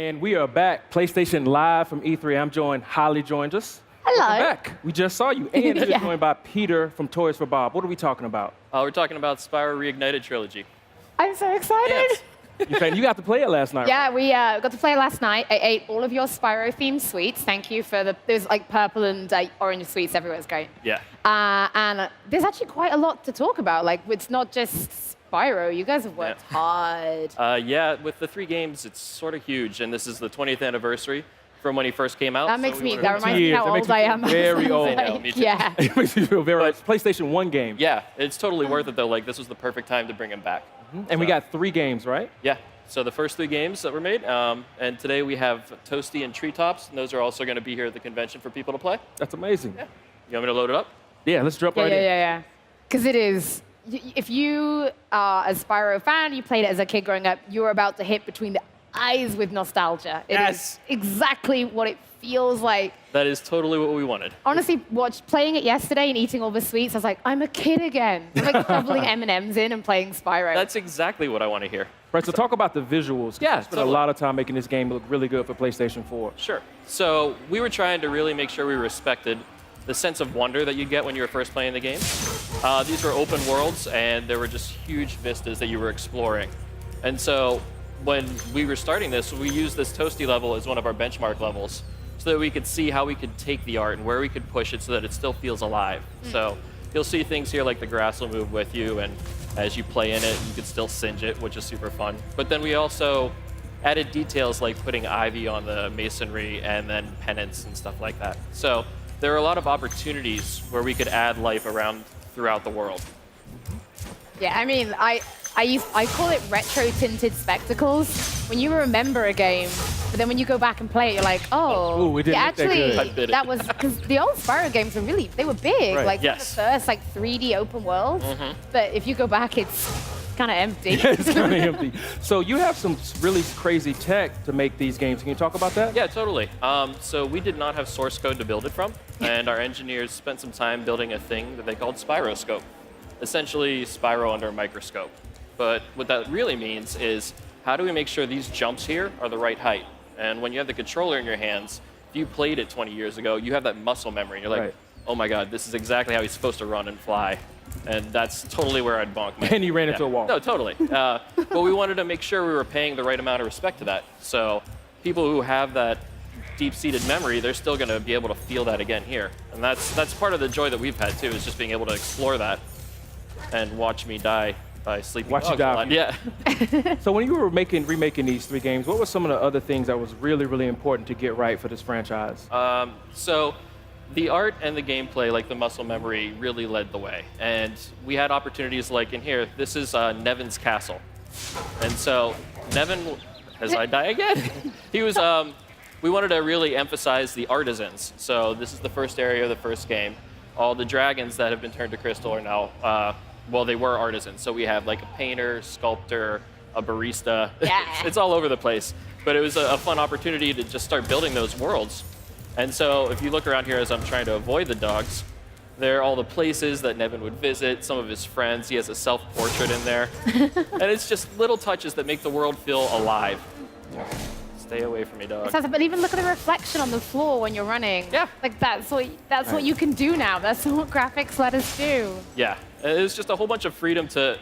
And we are back, PlayStation Live from E3. I'm joined, Holly joined us. Hello. Welcome back. We just saw you. And you're joined by Peter from Toys for Bob. What are we talking about? We're talking about Spyro Reignited Trilogy. I'm so excited. You got to play it last night. Yeah, we got to play it last night. I ate all of your Spyro-themed sweets. Thank you for there's like purple and orange sweets everywhere. It's great. Yeah. And there's actually quite a lot to talk about. Like, it's not just Spyro. You guys have worked hard. Yeah, with the 3 games, it's sort of huge. And this is the 20th anniversary from when he first came out. That reminds me how old I am. Very old. I know, me too. Yeah. It makes me feel very old. PlayStation 1 game. Yeah, it's totally worth it, though. Like, this was the perfect time to bring him back. And we got 3 games, right? Yeah. So the first 3 games that were made, and today we have Toasty and Treetops, and those are also going to be here at the convention for people to play. That's amazing. Yeah. You want me to load it up? Yeah, let's jump right in. Yeah. Because it is. If you are a Spyro fan, you played it as a kid growing up, you're about to hit between the eyes with nostalgia. It is exactly what it feels like. That is totally what we wanted. Honestly, playing it yesterday and eating all the sweets, I was like, I'm a kid again. I'm like shoveling M&Ms in and playing Spyro. That's exactly what I want to hear. Right, so talk about the visuals. Yeah, You spent a lot of time making this game look really good for PlayStation 4. Sure. So we were trying to really make sure we respected the sense of wonder that you get when you were first playing the game. These were open worlds, and there were just huge vistas that you were exploring. And so when we were starting this, we used this Toasty level as one of our benchmark levels so that we could see how we could take the art and where we could push it so that it still feels alive. So you'll see things here like the grass will move with you, and as you play in it, you can still singe it, which is super fun. But then we also added details like putting ivy on the masonry and then pennants and stuff like that. So there are a lot of opportunities where we could add life around throughout the world. Yeah, I mean, I call it retro-tinted spectacles. When you remember a game, but then when you go back and play it, you're like, oh, Ooh, it didn't look that good. I that was, because the old Spyro games were really, they were big. Right. Like, Yes. the first, like, 3D open worlds. But if you go back, it's kind of empty. It's kind of empty. So you have some really crazy tech to make these games. Can you talk about that? Yeah, totally. So we did not have source code to build it from, and our engineers spent some time building a thing that they called Spyroscope. Essentially, Spyro under a microscope. But what that really means is, how do we make sure these jumps here are the right height? And when you have the controller in your hands, if you played it 20 years ago, you have that muscle memory. You're like, oh my God, this is exactly how he's supposed to run and fly. And that's totally where I'd bonk. And he ran into a wall. No, totally. But we wanted to make sure we were paying the right amount of respect to that. So people who have that deep-seated memory, they're still going to be able to feel that again here. And that's part of the joy that we've had, too, is just being able to explore that and watch me die by sleeping. Watch you die. Yeah. So when you were remaking these 3 games, what were some of the other things that was really, really important to get right for this franchise? So the art and the gameplay, like the muscle memory, really led the way. And we had opportunities like in here. This is Nevin's castle. And so Nevin, as I die again, he was, we wanted to really emphasize the artisans. So this is the first area of the first game. All the dragons that have been turned to crystal are now, well, they were artisans. So we have like a painter, sculptor, a barista. Yeah. It's all over the place. But it was a fun opportunity to just start building those worlds. And so if you look around here as I'm trying to avoid the dogs, there are all the places that Nevin would visit, some of his friends. He has a self-portrait in there. And it's just little touches that make the world feel alive. Stay away from me, dog. But even look at the reflection on the floor when you're running. Yeah. Like, that's what you can do now. That's what graphics let us do. Yeah. It was just a whole bunch of freedom to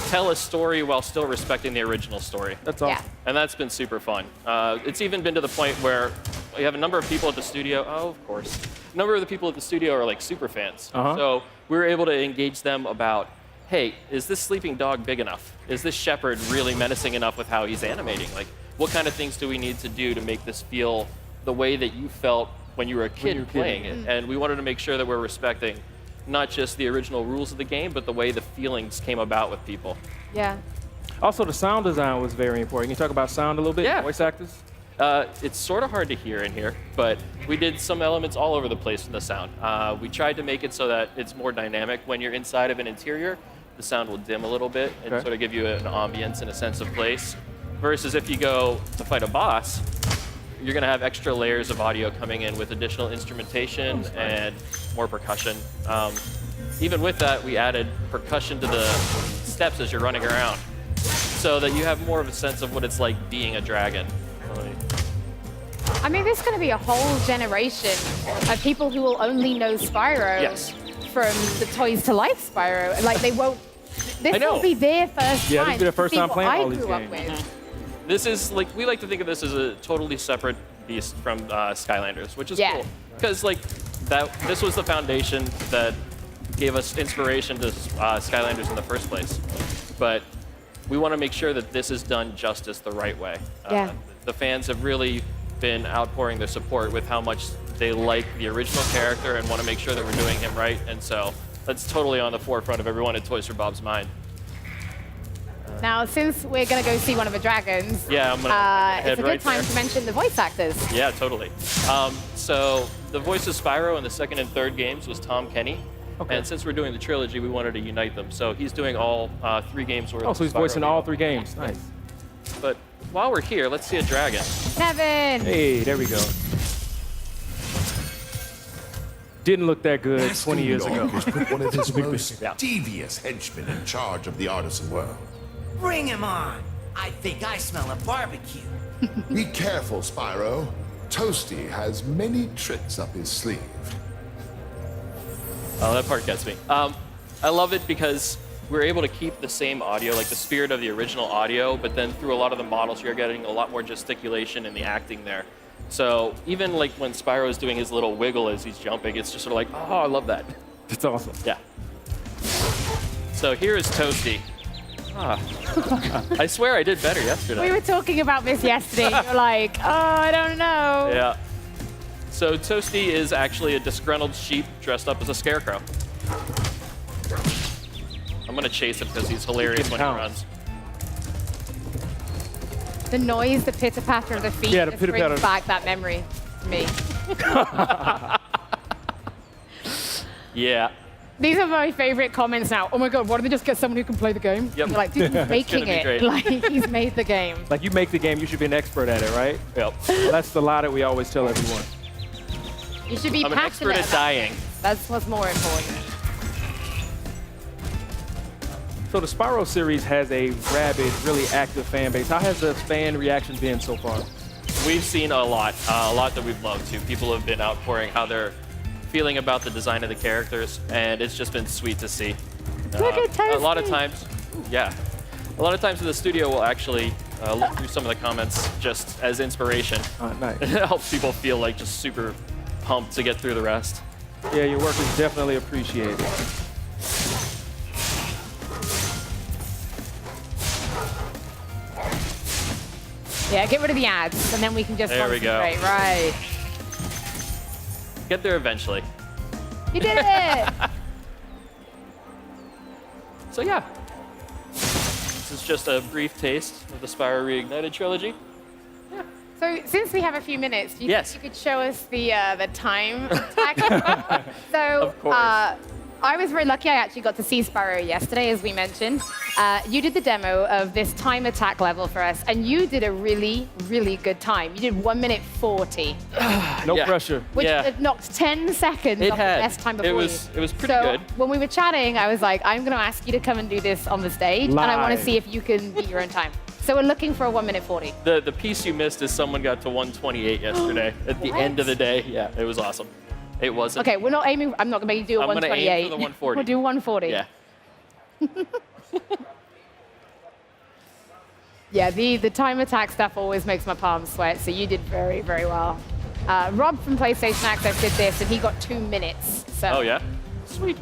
tell a story while still respecting the original story. That's awesome. Yeah. And that's been super fun. It's even been to the point where we have a number of people at the studio. Oh, of course. A number of the people at the studio are like super fans. So we were able to engage them about, hey, is this sleeping dog big enough? Is this shepherd really menacing enough with how he's animating? Like, what kind of things do we need to do to make this feel the way that you felt when you were a kid playing it? And we wanted to make sure that we're respecting not just the original rules of the game, but the way the feelings came about with people. Yeah. Also, the sound design was very important. Can you talk about sound a little bit? Yeah. Voice actors? It's sort of hard to hear in here, but we did some elements all over the place in the sound. We tried to make it so that it's more dynamic. When you're inside of an interior, the sound will dim a little bit and sort of give you an ambience and a sense of place. Versus if you go to fight a boss, you're going to have extra layers of audio coming in with additional instrumentation and more percussion. Even with that, we added percussion to the steps as you're running around so that you have more of a sense of what it's like being a dragon. I mean, there's going to be a whole generation of people who will only know Spyro Yes. from the Toys to Life Spyro. Like, they won't. This will be their first Yeah, time. this will be their first to see time what playing I all these grew up games. with. This is like, we like to think of this as a totally separate beast from Skylanders, which is Yeah. cool. Because like this was the foundation that gave us inspiration to Skylanders in the first place. But we want to make sure that this is done justice the right way. Yeah. The fans have really been outpouring their support with how much they like the original character and want to make sure that we're doing him right. And so that's totally on the forefront of everyone at Toys for Bob's mind. Now, since we're going to go see one of the dragons, Yeah, I'm gonna head it's a good right time there. to mention the voice actors. Yeah, totally. So the voice of Spyro in the second and third games was Tom Kenny. Okay. And since we're doing the trilogy, we wanted to unite them. So he's doing all 3 games worth. Oh, so he's of Spyro voicing all games. 3 games. Nice. But while we're here, let's see a dragon. Nevin! Hey, there we go. Didn't look that good 20 years ago. has put one of his most Yeah. devious henchmen in charge of the artisan world. Bring him on. I think I smell a barbecue. Be careful, Spyro. Toasty has many tricks up his sleeve. Oh, that part gets me. I love it because we're able to keep the same audio, like the spirit of the original audio, but then through a lot of the models, you're getting a lot more gesticulation in the acting there. So even like when Spyro is doing his little wiggle as he's jumping, it's just sort of like, oh, I love that. It's awesome. Yeah. So here is Toasty. Ah. I swear I did better yesterday. We were talking about this yesterday. You're like, oh, I don't know. Yeah. So Toasty is actually a disgruntled sheep dressed up as a scarecrow. I'm gonna chase him because he's hilarious when he pounds. runs. The noise, the pitter-patter of the feet, Yeah, the just pitter-patter. brings back that memory to me. Yeah. These are my favorite comments now. Oh my god, why don't they just get someone who can play the game? Yep. You're like, dude, he's making be it. great. Like, he's made the game. Like, you make the game, you should be an expert at it, right? Yep. That's the lie that we always tell everyone. You should be I'm an expert passionate at about dying. it. That's what's more important. So the Spyro series has a rabid, really active fan base. How has the fan reaction been so far? We've seen a lot that we've loved too. People have been outpouring how they're feeling about the design of the characters, and it's just been sweet to see. Look at A lot of Toasty. times, yeah. A lot of times in the studio, we'll actually look through some of the comments just as inspiration. Nice. It helps people feel like just super pumped to get through the rest. Yeah, your work is definitely appreciated. Yeah, get rid of the ads, and then we can just There we go. concentrate. Right. Get there eventually. You did it! So yeah, this is just a brief taste of the Spyro Reignited trilogy. So since we have a few minutes, do you Yes. think you could show us the time attack? So Of course. I was very lucky. I actually got to see Spyro yesterday, as we mentioned. You did the demo of this time attack level for us, and you did a really, really good time. You did 1 minute 40, No Yeah. pressure. which Yeah. knocked 10 seconds It off had. the best time before It was pretty so good. when we were chatting, I was like, I'm going to ask you to come and do this on the stage, and I want to Live. see if you can beat your own time. So we're looking for a 1 minute 40. The piece you missed is someone got to 128 yesterday at the end of the day. Yeah, it was awesome. It wasn't. Okay, we're not aiming. I'm not going to make you do a I'm gonna 128. aim for the 140. We'll do 140. Yeah. Yeah, the time attack stuff always makes my palms sweat, so you did very, very well. Rob from PlayStation Access did this, and he got 2 minutes. So, Oh yeah. Sweet.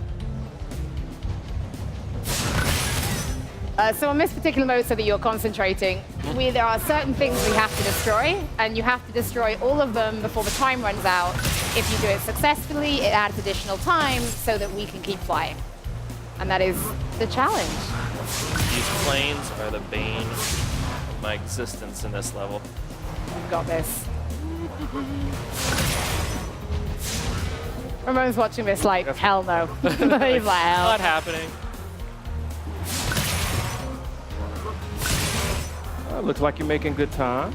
So on this particular mode, so that you're concentrating, there are certain things we have to destroy, and you have to destroy all of them before the time runs out. If you do it successfully, it adds additional time so that we can keep flying. And that is the challenge. These planes are the bane of my existence in this level. We've got this. Ramon's watching this like, hell no. He's like, hell. Not happening. Looks like you're making good time.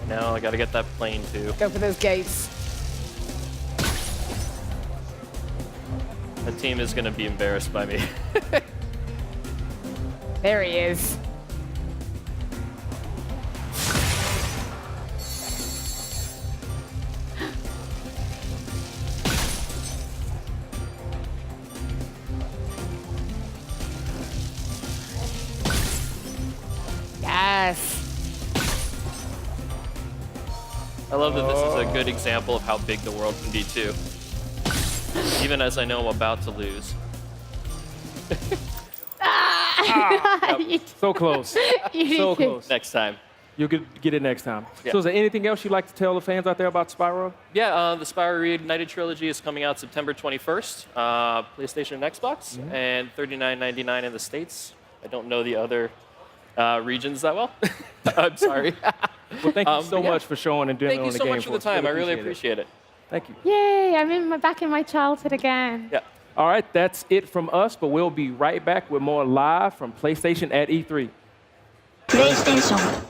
No, I gotta get that plane too. Go for those gates. The team is gonna be embarrassed by me. There he is. Yes. I love that this is a good example of how big the world can be, too. Even as I know I'm about to lose. So close. You So did. close. Next time. You'll get it next time. Yeah. So is there anything else you'd like to tell the fans out there about Spyro? Yeah, the Spyro Reignited Trilogy is coming out September 21st, PlayStation and Xbox, and $39.99 in the States. I don't know the other regions that well. I'm sorry. Well, thank you so but yeah. much for showing and doing Thank on you the so game much for the us. time. I really it. appreciate it. Thank you. Yay, I'm back in my childhood again. Yeah. All right, that's it from us, but we'll be right back with more live from PlayStation at E3. PlayStation